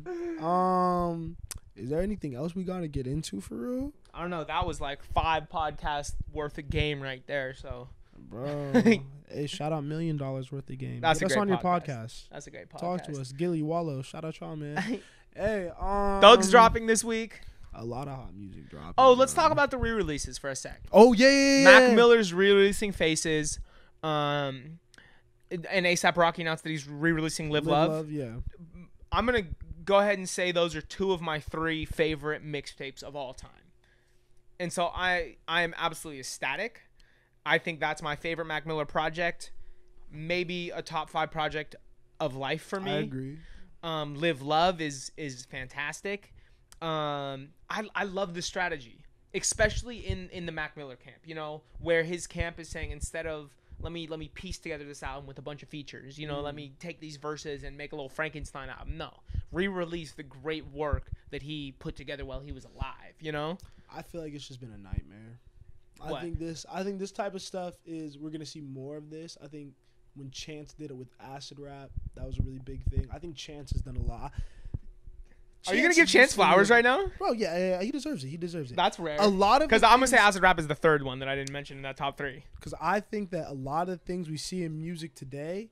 Is there anything else we gotta get into for real? I don't know. That was like 5 podcasts worth of game right there. So, bro, hey, shout out $1 million worth of game. That's on your podcast. That's a great podcast. Talk to us, Gilly Wallow. Shout out y'all, man. Hey, Doug's dropping this week. A lot of hot music dropping. Oh, let's talk about the re-releases for a sec. Oh yeah. Mac Miller's re-releasing Faces. And A$AP Rocky announced that he's re-releasing Live Love. Yeah. I'm going to go ahead and say those are 2 of my 3 favorite mixtapes of all time. And so I am absolutely ecstatic. I think that's my favorite Mac Miller project. Maybe a top 5 project of life for me. I agree. Live Love is fantastic. I love the strategy, especially in the Mac Miller camp, you know, where his camp is saying, instead of let me piece together this album with a bunch of features, you know, let me take these verses and make a little Frankenstein album. No, re-release the great work that he put together while he was alive, you know? I feel like it's just been a nightmare. What? I think this type of stuff we're going to see more of this. I think when Chance did it with acid rap, that was a really big thing. I think Chance has done a lot. Are you going to give Chance flowers right now? Bro, yeah, he deserves it. That's rare. A lot of, because I'm going to say acid rap is the 3rd one that I didn't mention in that top 3. Because I think that a lot of things we see in music today,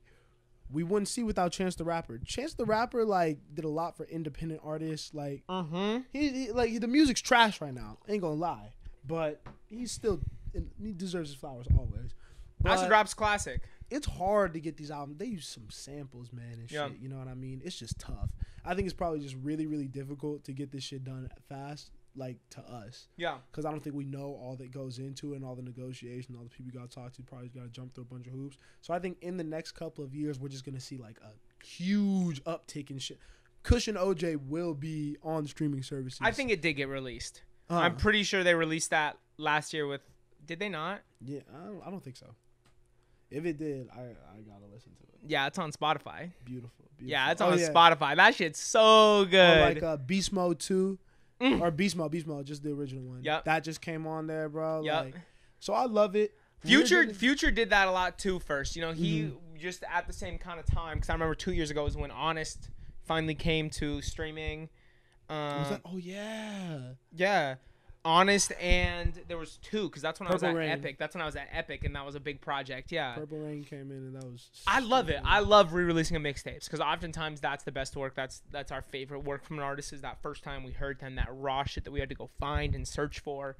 we wouldn't see without Chance the Rapper. Chance the Rapper, like, did a lot for independent artists. Like, he the music's trash right now. Ain't gonna lie, but he deserves his flowers always. But acid rap's classic. It's hard to get these albums. They use some samples, man, and shit. You know what I mean? It's just tough. I think it's probably just really, really difficult to get this shit done fast, like, to us. Yeah. Because I don't think we know all that goes into it and all the negotiation, all the people you got to talk to, probably got to jump through a bunch of hoops. So I think in the next couple of years, we're just going to see, like, a huge uptick in shit. Cushion OJ will be on streaming services. I think it did get released. I'm pretty sure they released that last year with. Did they not? Yeah, I don't think so. If it did, I gotta listen to it. Yeah, it's on Spotify. Beautiful. Yeah, it's on Spotify. That shit's so good. Or like Beast Mode 2. Or Beast Mode, just the original one. Yep. That just came on there, bro. Yep. Like, so I love it. Future did that a lot too first. You know, he just at the same kind of time. Because I remember 2 years ago was when Honest finally came to streaming. Was that? Oh, yeah. Yeah. Honest, and there was 2 because that's when I was at Rain. Epic. That's when I was at Epic, and that was a big project. Yeah. Purple Rain came in, and that was. I love it. I love re-releasing a mixtapes because oftentimes that's the best work. That's our favorite work from an artist is that first time we heard them, that raw shit that we had to go find and search for.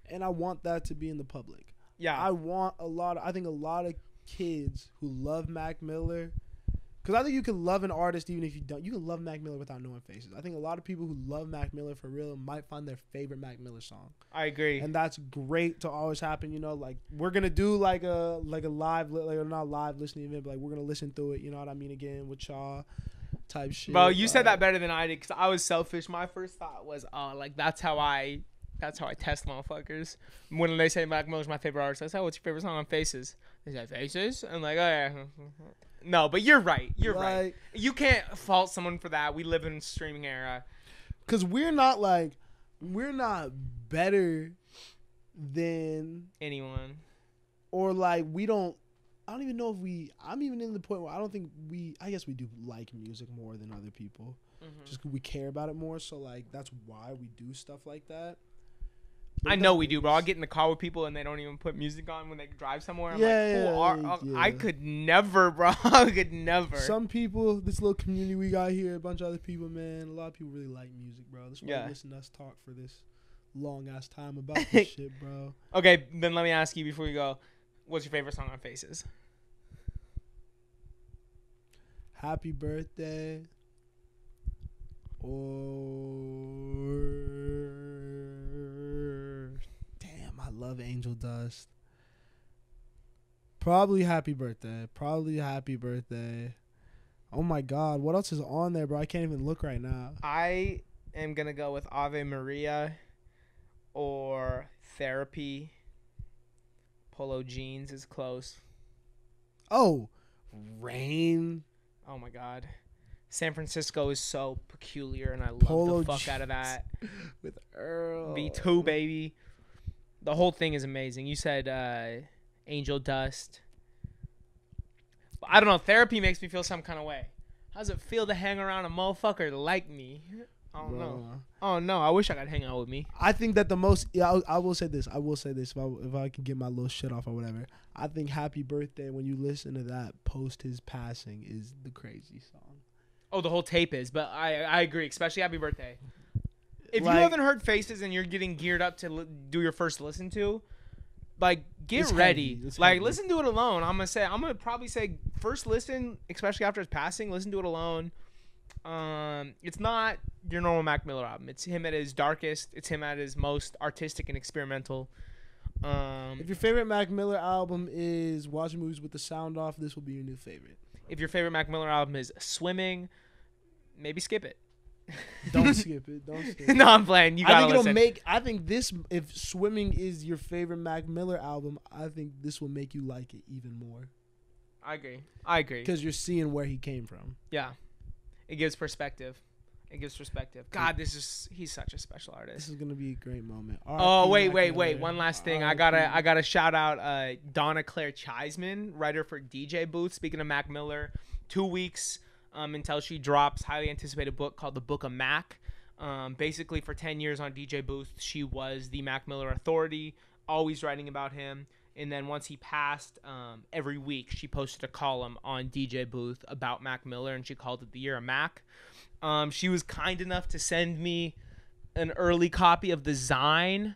And I want that to be in the public. Yeah. I think a lot of kids who love Mac Miller. Because I think you can love an artist even if you don't. You can love Mac Miller without knowing faces. I think a lot of people who love Mac Miller for real might find their favorite Mac Miller song. I agree. And that's great to always happen. You know, like we're going to do like a live, like not live listening event, but like we're going to listen through it. You know what I mean? Again, with y'all type shit. Bro, you said that better than I did because I was selfish. My first thought was, like that's how I test motherfuckers. When they say Mac Miller's my favorite artist, I say, what's your favorite song on Faces? They say Faces? I'm like, oh yeah. No, but you're right. You're right. You can't fault someone for that. We live in a streaming era. Because we're not better than anyone. Or like I don't even know if I'm even in the point where I don't think I guess we do like music more than other people. Just because we care about it more. So like that's why we do stuff like that. I know we do, bro. I'll get in the car with people and they don't even put music on when they drive somewhere. I'm I could never, bro. I could never. Some people, this little community we got here, a bunch of other people, man. A lot of people really like music, bro. That's why you listen to us talk for this long ass time about this shit, bro. Okay, then let me ask you before you go, what's your favorite song on Faces? Happy Birthday. I love Angel Dust. Probably Happy Birthday. Oh my God, what else is on there, bro? I can't even look right now. I am gonna go with Ave Maria or Therapy. Polo Jeans is close. Oh, Rain. Oh my God. San Francisco is so peculiar, and I love Polo the fuck out of that. With Earl. B2, baby. The whole thing is amazing. You said Angel Dust. I don't know. Therapy makes me feel some kind of way. How does it feel to hang around a motherfucker like me? I don't know. Oh, no. I wish I could hang out with me. I think that the most... Yeah, I will say this. If I can get my little shit off or whatever. I think Happy Birthday, when you listen to that post his passing, is the crazy song. Oh, the whole tape is. But I agree. Especially Happy Birthday. If you haven't heard Faces and you're getting geared up to do your first listen to, like, get ready. Like, listen to it alone. I'm gonna probably say first listen, especially after his passing, listen to it alone. It's not your normal Mac Miller album. It's him at his darkest. It's him at his most artistic and experimental. If your favorite Mac Miller album is Watching Movies with the Sound Off, this will be your new favorite. If your favorite Mac Miller album is Swimming, maybe skip it. Don't skip it. No, I'm playing. You gotta listen. I think this, if Swimming is your favorite Mac Miller album, I think this will make you like it even more. I agree. Because you're seeing where he came from. Yeah. It gives perspective. God, he's such a special artist. This is gonna be a great moment. Oh, wait. One last thing. I gotta shout out Donna Claire Cheisman, writer for DJ Booth. Speaking of Mac Miller, 2 weeks until she drops highly anticipated book called The Book of Mac. Basically, for 10 years on DJ Booth, she was the Mac Miller authority, always writing about him. And then once he passed, every week she posted a column on DJ Booth about Mac Miller, and she called it The Year of Mac. She was kind enough to send me an early copy of the Zine.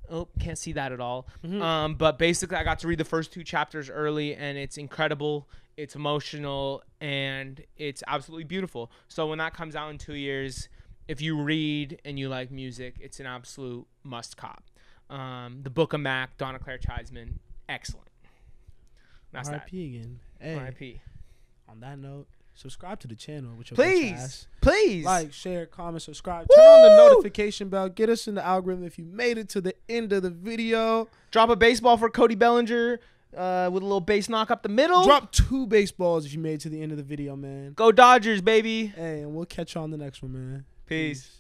Oh, can't see that at all. Mm-hmm. But basically, I got to read the first 2 chapters early, and it's incredible. It's emotional, and it's absolutely beautiful. So when that comes out in 2 years, if you read and you like music, it's an absolute must cop. The Book of Mac, Donna Claire Cheisman, excellent. That's R.I.P. again. Hey, R.I.P. On that note, subscribe to the channel with your bitch ass. Please. Like, share, comment, subscribe. Turn on the notification bell. Get us in the algorithm if you made it to the end of the video. Drop a baseball for Cody Bellinger with a little base knock up the middle. Drop 2 baseballs if you made it to the end of the video, man. Go Dodgers, baby. Hey, and we'll catch you on the next one, man. Peace.